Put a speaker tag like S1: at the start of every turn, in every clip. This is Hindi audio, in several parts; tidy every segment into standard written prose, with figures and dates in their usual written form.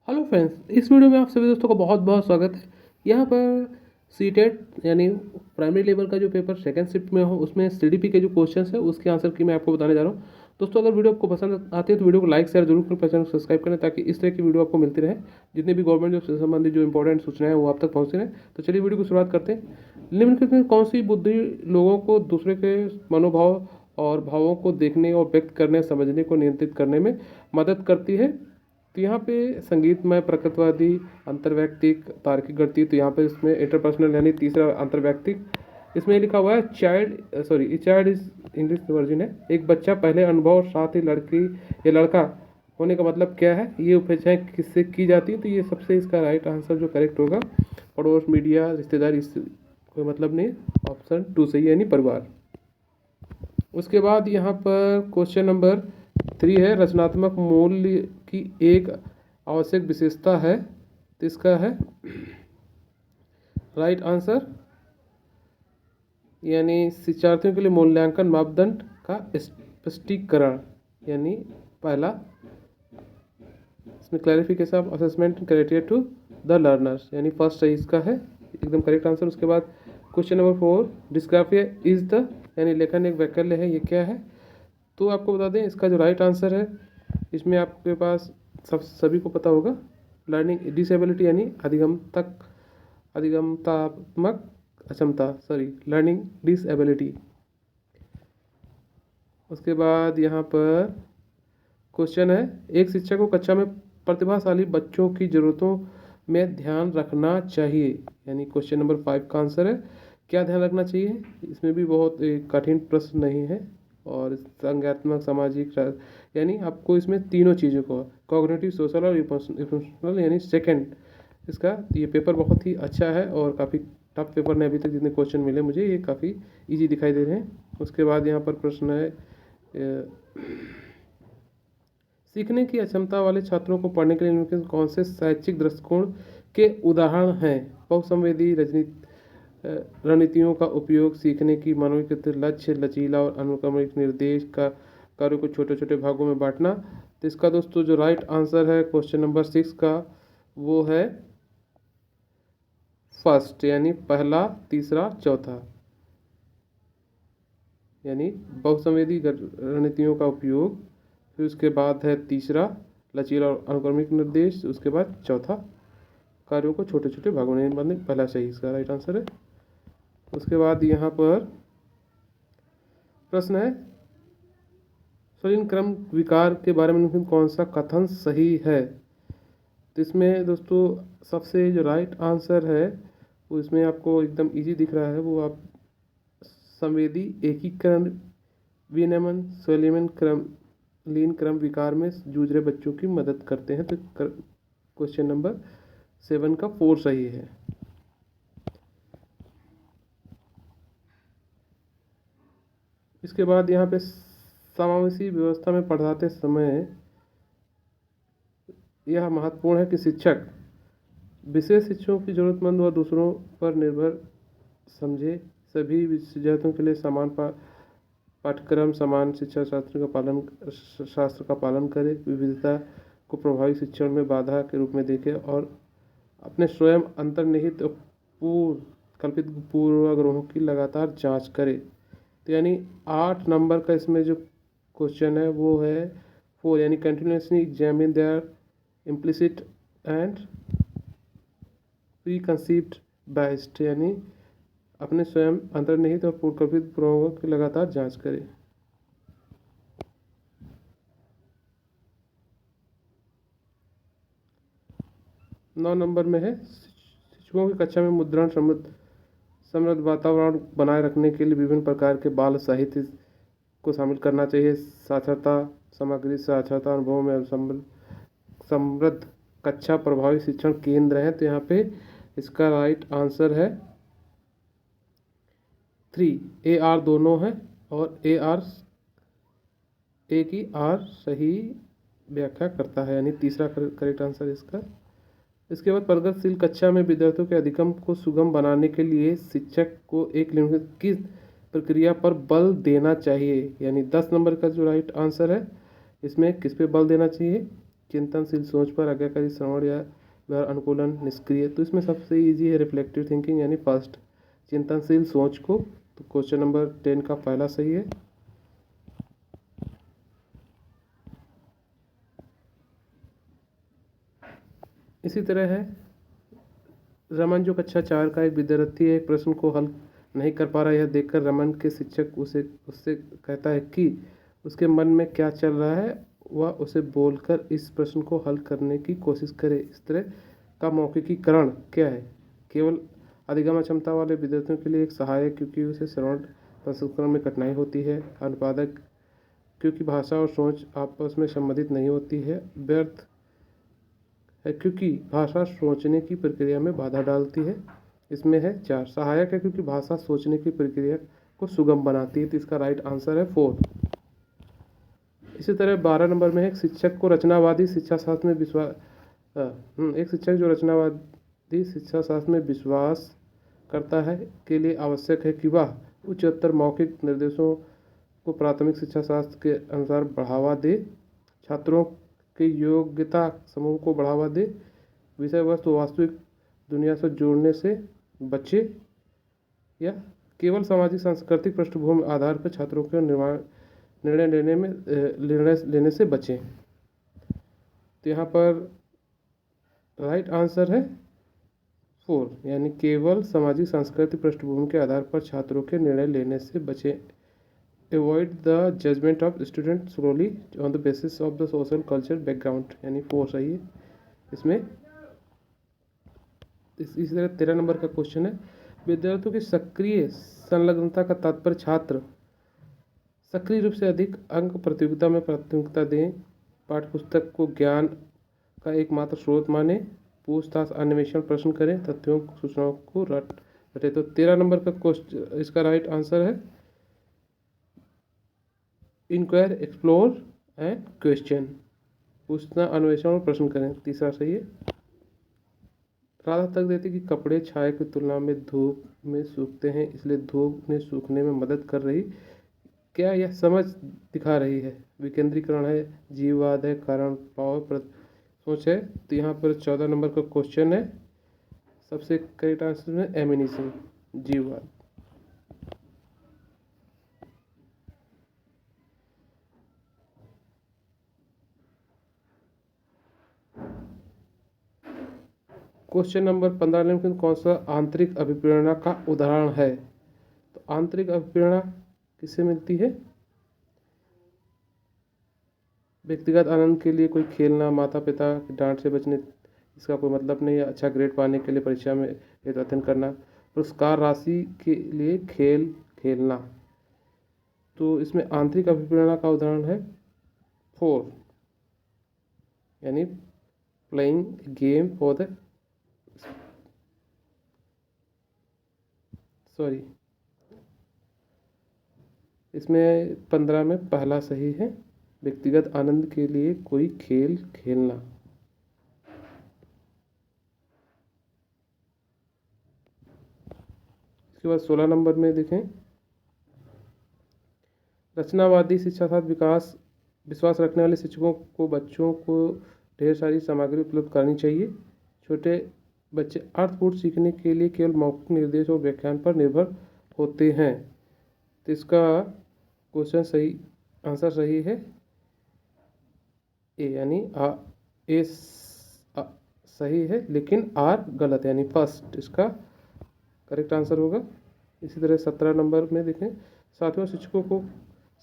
S1: हेलो फ्रेंड्स, इस वीडियो में आप सभी दोस्तों का बहुत बहुत स्वागत है। यहाँ पर सीटेट यानी प्राइमरी लेवल का जो पेपर सेकंड शिफ्ट में हो उसमें सीडीपी के जो क्वेश्चंस है उसके आंसर की मैं आपको बताने जा रहा हूँ। दोस्तों, अगर वीडियो आपको पसंद आती है तो वीडियो को लाइक शेयर जरूर करें, चैनल को सब्सक्राइब करें ताकि इस तरह की वीडियो आपको मिलती रहे। जितने भी गवर्नमेंट जॉब से संबंधित जो इंपॉर्टेंट सूचनाएं हैं वो आप तक पहुँचती रहें। तो चलिए वीडियो की शुरुआत करते हैं। निम्नलिखित में कौन सी बुद्धि लोगों को दूसरे के मनोभाव और भावों को देखने और व्यक्त करने समझने को नियंत्रित करने में मदद करती है? तो यहाँ पे संगीतमय, प्रकृतिवादी, अंतर्वैयक्तिक, तार्किक गणितीय। तो यहाँ पे इसमें इंटरपर्सनल यानी तीसरा अंतर्वैयक्तिक। इसमें लिखा हुआ है चाइल्ड इज इंग्लिश वर्जन है। एक बच्चा, पहले अनुभव, साथ ही लड़की या लड़का होने का मतलब क्या है? ये उपचाएँ किससे की जाती है? तो ये सबसे इसका राइट आंसर जो करेक्ट होगा, पड़ोस, मीडिया, रिश्तेदार, इससे कोई मतलब नहीं। ऑप्शन 2 सही है, यानी परिवार। उसके बाद यहाँ पर क्वेश्चन नंबर 3 है, रचनात्मक मूल्य की एक आवश्यक विशेषता है। तो इसका है राइट आंसर, यानी शिक्षार्थियों के लिए मूल्यांकन मापदंड का स्पष्टीकरण, यानी पहला। इसमें clarification of assessment criteria to the learners, यानी फर्स्ट सही इसका है, एकदम करेक्ट आंसर। उसके बाद question number 4, dysgraphia is the, यानी लेखन एक वैकल्य है, ये क्या है? तो आपको बता दें इसका जो राइट आंसर है, इसमें आपके पास सभी को पता होगा, लर्निंग डिसेबिलिटी यानी अधिगमतात्मक अक्षमता, लर्निंग डिसेबिलिटी। उसके बाद यहाँ पर क्वेश्चन है, एक शिक्षक को कक्षा में प्रतिभाशाली बच्चों की ज़रूरतों में ध्यान रखना चाहिए, यानी क्वेश्चन नंबर 5 का आंसर है, क्या ध्यान रखना चाहिए? इसमें भी बहुत कठिन प्रश्न नहीं है, और संज्ञानात्मक, सामाजिक, यानी आपको इसमें तीनों चीज़ों को, कॉग्निटिव, सोशल और इमोशनल, यानी सेकंड इसका। ये पेपर बहुत ही अच्छा है और काफ़ी टफ पेपर ने अभी तक जितने क्वेश्चन मिले मुझे ये काफ़ी इजी दिखाई दे रहे हैं। उसके बाद यहाँ पर प्रश्न है, सीखने की अक्षमता वाले छात्रों को पढ़ने के लिए निम्नलिखित कौन से शैक्षिक दृष्टिकोण के उदाहरण हैं? बहुसंवेदी रणनीतियों का उपयोग, सीखने की मनोविकृत लक्ष्य, लचीला और अनुक्रमिक निर्देश का कार्यों को छोटे छोटे भागों में बांटना। तो इसका दोस्तों जो राइट आंसर है क्वेश्चन नंबर 6 का, वो है फर्स्ट, यानी पहला, तीसरा, चौथा, यानी बहुसंवेदी रणनीतियों का उपयोग, फिर उसके बाद है तीसरा लचीला और अनुक्रमिक निर्देश, उसके बाद चौथा कार्यों को छोटे छोटे भागों में बांटना। पहला सही इसका राइट आंसर है। उसके बाद यहाँ पर प्रश्न है, स्वलीन क्रम विकार के बारे में कौन सा कथन सही है? तो इसमें दोस्तों सबसे जो राइट आंसर है वो इसमें आपको एकदम इजी दिख रहा है, वो आप संवेदी एकीकरण विनियमन स्वलीन क्रम विकार में जूझ रहे बच्चों की मदद करते हैं। तो क्वेश्चन नंबर 7 का 4 सही है। इसके बाद यहाँ पे समावेशी व्यवस्था में पढ़ाते समय यह महत्वपूर्ण है कि शिक्षक विशेष शिक्षकों की जरूरतमंद व दूसरों पर निर्भर समझे, सभी विद्यार्थियों के लिए समान पाठ्यक्रम, समान शिक्षा शास्त्र का पालन करे, विविधता को प्रभावी शिक्षण में बाधा के रूप में देखे और अपने स्वयं अंतर्निहित कल्पित पूर्वाग्रहों की लगातार जांच करे। तो यानी 8 नंबर का इसमें जो क्वेश्चन है वो है 4, यानी continuously examine their implicit and preconceived biased, यानी अपने स्वयं अंतर्निहित और पूर्वकल्पित पूर्वाग्रहों की लगातार जांच करें। नौ नंबर में है, शिक्षकों की कक्षा में मुद्रण समृद्ध वातावरण बनाए रखने के लिए विभिन्न प्रकार के बाल साहित्य को शामिल करना चाहिए। साक्षरता सामग्री, साक्षरता अनुभवों में समृद्ध कक्षा प्रभावी शिक्षण केंद्र है। तो यहाँ पे इसका राइट आंसर है 3, AR दोनों है, और एक ही आर सही व्याख्या करता है, यानी तीसरा करेक्ट आंसर इसका। इसके बाद प्रगतिशील कक्षा में विद्यार्थियों के अधिगम को सुगम बनाने के लिए शिक्षक को एक निम्नलिखित किस प्रक्रिया पर बल देना चाहिए, यानी 10 नंबर का जो राइट आंसर है इसमें किस पे बल देना चाहिए? चिंतनशील सोच पर, आज्ञाकारी श्रवण या व्यवहार अनुकूलन, निष्क्रिय। तो इसमें सबसे इजी है रिफ्लेक्टिव थिंकिंग यानी फर्स्ट, चिंतनशील सोच को। तो क्वेश्चन नंबर 10 का पहला सही है। इसी तरह है रमन जो कक्षा 4 का एक विद्यार्थी है, एक प्रश्न को हल नहीं कर पा रहा है। यह देखकर रमन के शिक्षक उससे कहता है कि उसके मन में क्या चल रहा है, वह उसे बोलकर इस प्रश्न को हल करने की कोशिश करे। इस तरह का मौखिकीकरण क्या है? केवल अधिगम क्षमता वाले विद्यार्थियों के लिए एक सहायक, क्योंकि उसे श्रवण प्रसंस्करण में कठिनाई होती है। अनुपादक, क्योंकि भाषा और सोच आपस में संबंधित नहीं होती है। व्यर्थ है, क्योंकि भाषा सोचने की प्रक्रिया में बाधा डालती है। इसमें है 4। सहायक है, क्योंकि भाषा सोचने की प्रक्रिया को सुगम बनाती है। तो इसका राइट आंसर है 4। इसी तरह 12 नंबर में है, एक शिक्षक को रचनावादी शिक्षा शास्त्र में विश्वास एक शिक्षक जो रचनावादी शिक्षा शास्त्र में विश्वास करता है के लिए आवश्यक है कि वह उच्चतर मौखिक निर्देशों को प्राथमिक शिक्षा शास्त्र के अनुसार बढ़ावा दे, छात्रों के योग्यता समूह को बढ़ावा दे, विषय वस्तु वास्तविक दुनिया से जोड़ने से बचे, या केवल सामाजिक सांस्कृतिक पृष्ठभूमि आधार पर छात्रों के निर्णय लेने से बचें। तो यहाँ पर राइट आंसर है 4, यानी केवल सामाजिक सांस्कृतिक पृष्ठभूमि के आधार पर छात्रों के निर्णय लेने से बचें। Avoid the judgement of student solely on the basis of the social culture background, यानी 4 सही है इसमें। इसी तरह 13 नंबर का क्वेश्चन है, विद्यार्थियों की सक्रिय संलग्नता का तात्पर्य छात्र सक्रिय रूप से अधिक अंक प्रतियोगिता में प्राथमिकता दें, पाठ्यपुस्तक को ज्ञान का एकमात्र स्रोत माने, पूछताछ अन्वेषण प्रश्न करें, तथ्यों सूचनाओं को रटे। तो 13 नंबर का क्वेश्चन, इसका राइट आंसर है इंक्वायर, एक्सप्लोर एंड क्वेश्चन, पूछना अन्वेषण और प्रश्न करें। तीसरा सही है। राधा तक देती कि कपड़े छाया की तुलना में धूप में सूखते हैं, इसलिए धूप में सूखने में मदद कर रही। क्या यह समझ दिखा रही है? विकेंद्रीकरण है, जीववाद है, कारण भाव सोच है। तो यहाँ पर 14 नंबर का क्वेश्चन है, सबसे करेक्ट आंसर है एमिनिज्म, जीववाद। क्वेश्चन नंबर 15 में कौन सा आंतरिक अभिप्रेरणा का उदाहरण है? तो आंतरिक अभिप्रेरणा किससे मिलती है? व्यक्तिगत आनंद के लिए कोई खेलना, माता पिता की डांट से बचने, इसका कोई मतलब नहीं है। अच्छा ग्रेड पाने के लिए परीक्षा में एक अध्ययन करना, पुरस्कार राशि के लिए खेल खेलना। तो इसमें आंतरिक अभिप्रेरणा का उदाहरण है 4, यानी प्लेइंग गेम फॉर द इसमें 15 में पहला सही है, व्यक्तिगत आनंद के लिए कोई खेल खेलना। इसके बाद 16 नंबर में देखें, रचनावादी शिक्षा शास्त्र विश्वास रखने वाले शिक्षकों को बच्चों को ढेर सारी सामग्री उपलब्ध करनी चाहिए। छोटे बच्चे अर्थपूर्ण सीखने के लिए केवल मौखिक निर्देश और व्याख्यान पर निर्भर होते हैं। तो इसका क्वेश्चन सही आंसर सही है ए, यानी ए सही है लेकिन आर गलत, यानी फर्स्ट इसका करेक्ट आंसर होगा। इसी तरह 17 नंबर में देखें, साथियों शिक्षकों को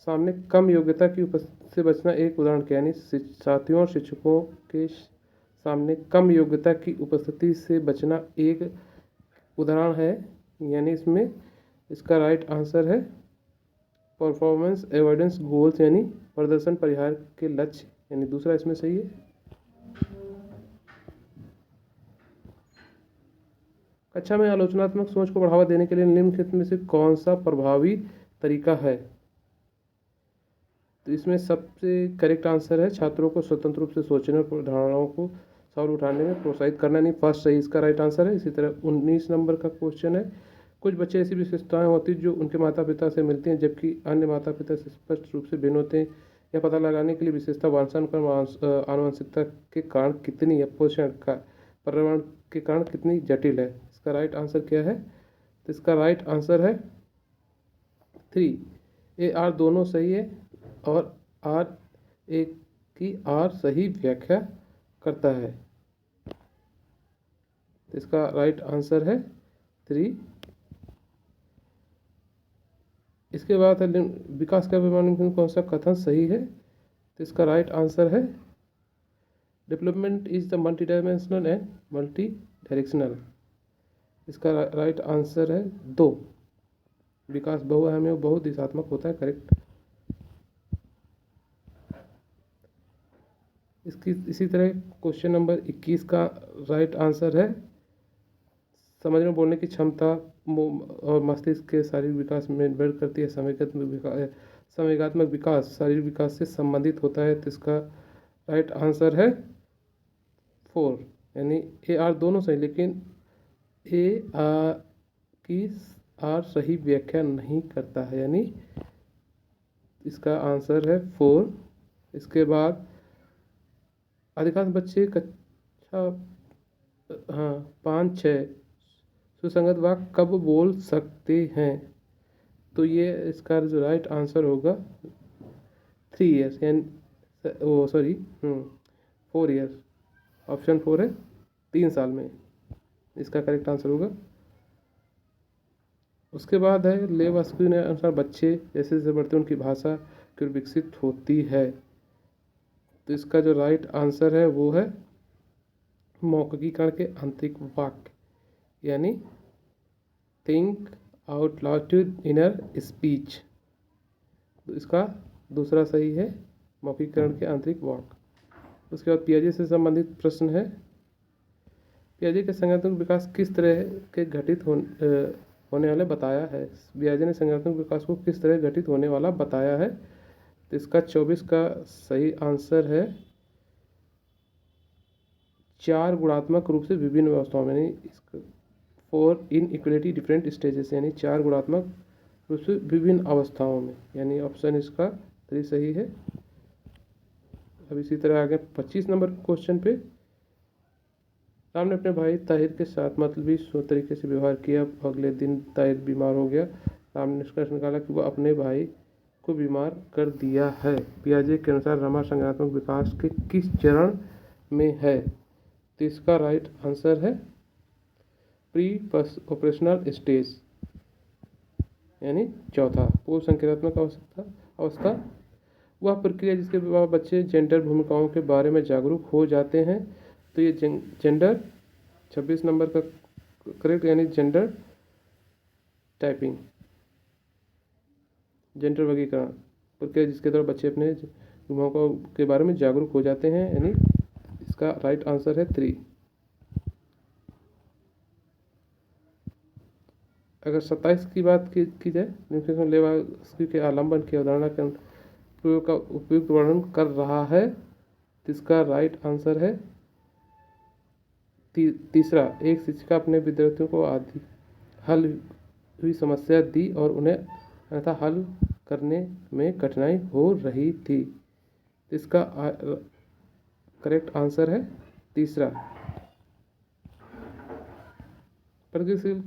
S1: सामने कम योग्यता की उपस्थिति से बचना एक उदाहरण क्या, यानी साथियों और शिक्षकों के सामने कम योग्यता की उपस्थिति से बचना एक उदाहरण है, यानी इसमें इसका राइट आंसर है परफॉर्मेंस एवोइडेंस गोल्स, यानी प्रदर्शन परिहार के लक्ष्य, यानी दूसरा इसमें सही है। कक्षा में आलोचनात्मक सोच को बढ़ावा देने के लिए निम्नलिखित में से कौन सा प्रभावी तरीका है? तो इसमें सबसे करेक्ट आंसर है छात्रों को स्वतंत्र रूप से सोचने और धारणाओं को सवाल उठाने में प्रोत्साहित करना, नहीं फर्स्ट सही इसका राइट आंसर है। इसी तरह 19 नंबर का क्वेश्चन है, कुछ बच्चे ऐसी विशेषताएं होती हैं जो उनके माता पिता से मिलती हैं जबकि अन्य माता पिता से स्पष्ट रूप से भिन्न होते हैं, यह पता लगाने के लिए विशेषता वंशानुक्रम आनुवंशिकता के कारण कितनी या पोषण का पर्यावरण के कारण कितनी जटिल है। इसका राइट आंसर क्या है? तो इसका राइट आंसर है 3। ए आर दोनों सही है और आर ए की आर सही व्याख्या करता है। तो इसका राइट आंसर है 3। इसके बाद है विकास का पैमाने में कौन सा कथन सही है? तो इसका राइट आंसर है development is the multi dimensional and multi directional. इसका राइट आंसर है 2। विकास बहुआयामी और बहुदिशात्मक होता है। करेक्ट। इसी तरह क्वेश्चन नंबर 21 का राइट आंसर है समझने बोलने की क्षमता और मस्तिष्क के शारीरिक विकास में निर्भर करती है। संवेगात्मक विकास शारीरिक विकास से संबंधित होता है। तो इसका राइट आंसर है 4, यानी ए आर दोनों सही, लेकिन ए आर की आर सही व्याख्या नहीं करता है, यानी इसका आंसर है 4। इसके बाद अधिकांश बच्चे कक्षा 5-6 सुसंगत वाक्य कब बोल सकते हैं? तो ये इसका जो राइट आंसर होगा 3 ईयर्स, यानी 4 ईयर्स। ऑप्शन 4 है 3 साल में इसका करेक्ट आंसर होगा। उसके बाद है लेवास्की ने अनुसार बच्चे जैसे जैसे बढ़ते उनकी भाषा क्यों विकसित होती है? तो इसका जो राइट आंसर है वो है मौखिकीकरण के आंतरिक वाक्य, यानी think out loud inner speech. तो इसका दूसरा सही है मौखिकीकरण के आंतरिक वाक्य। उसके बाद पियाजे से संबंधित प्रश्न है, पियाजे के संज्ञानात्मक विकास किस तरह के घटित होने वाले बताया है? पियाजे ने संज्ञानात्मक विकास को किस तरह घटित होने वाला बताया है? तो इसका 24 का सही आंसर है 4 गुणात्मक रूप से विभिन्न अवस्थाओं में, यानी 4 इन इक्वलिटी डिफरेंट स्टेजेस, यानी 4 गुणात्मक रूप से विभिन्न अवस्थाओं में, यानी ऑप्शन इसका 3 सही है। अब इसी तरह आगे 25 नंबर क्वेश्चन पे, राम ने अपने भाई ताहिर के साथ मतलबी तरीके से व्यवहार किया। अगले दिन ताहिर बीमार हो गया। राम ने निष्कर्ष निकाला कि वह अपने भाई को बीमार कर दिया है। पियाजे के अनुसार रमा संज्ञानात्मक विकास के किस चरण में है? तो इसका राइट आंसर है प्री ऑपरेशनल स्टेज, यानी चौथा। पूर्व संक्रियात्मक अवस्था वह प्रक्रिया जिसके बाद बच्चे जेंडर भूमिकाओं के बारे में जागरूक हो जाते हैं। तो ये जेंडर 26 नंबर का करेक्ट, यानी जेंडर टाइपिंग, जेंडर वर्गीकरण प्रक्रिया जिसके द्वारा बच्चे अपने भूमिकाओं के बारे में जागरूक हो जाते हैं, यानी इसका राइट आंसर है 3। अगर 27 की बात की जाए, लेवास्की के आलम्बन की अवधारणा के प्रयोग का उपयुक्त वर्णन कर रहा है। तो इसका राइट आंसर है तीसरा। एक शिक्षिका अपने विद्यार्थियों को आदि हल हुई समस्या दी और उन्हें अन्यथा हल करने में कठिनाई हो रही थी। इसका करेक्ट आंसर है तीसरा। प्रगतिशील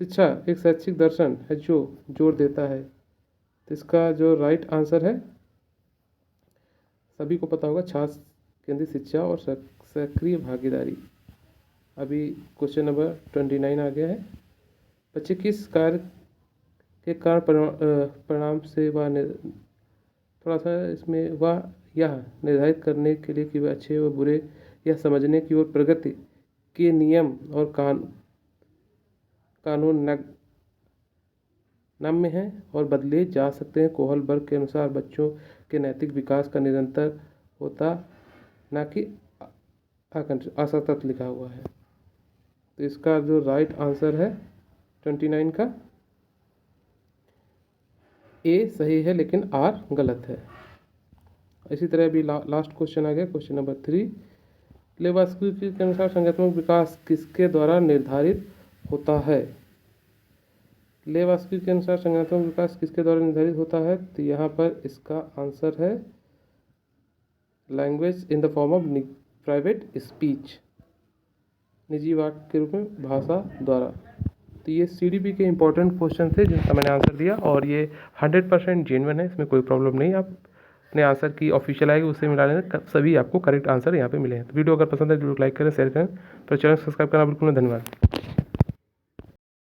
S1: शिक्षा एक शैक्षिक दर्शन है जो जोर देता है। तो इसका जो राइट आंसर है, सभी को पता होगा, छात्र केंद्रित शिक्षा और सक्रिय भागीदारी। अभी क्वेश्चन नंबर 29 आ गया है। बच्चे किस कार्य के कारण परिणाम से वह थोड़ा सा इसमें वह यह निर्धारित करने के लिए कि वह अच्छे व बुरे यह समझने की ओर प्रगति के नियम और कानून नम्य हैं और बदले जा सकते हैं। कोहलबर्ग के अनुसार बच्चों के नैतिक विकास का निरंतर होता न कि असतत लिखा हुआ है। तो इसका जो राइट आंसर है 29 का ए सही है, लेकिन आर गलत है। इसी तरह अभी लास्ट क्वेश्चन आ गया, क्वेश्चन नंबर 3। लेवास्की के अनुसार संज्ञानात्मक विकास किसके द्वारा निर्धारित होता है? ले वास्तु के अनुसार संज्ञानात्मक विकास किसके द्वारा निर्धारित होता है? तो यहाँ पर इसका आंसर है language in the form of private speech, निजी वाक्य के रूप में भाषा द्वारा। तो ये CDP के इंपॉर्टेंट क्वेश्चन थे जिनका मैंने आंसर दिया, और ये 100% जेन्युइन है, इसमें कोई प्रॉब्लम नहीं। आप अपने आंसर की ऑफिशियल आएगी उससे मिला लेना, सभी आपको करेक्ट आंसर यहाँ पे मिले हैं। तो वीडियो अगर पसंद है तो लाइक करें, शेयर करें, तो चैनल सब्सक्राइब करना बिल्कुल नहीं। धन्यवाद।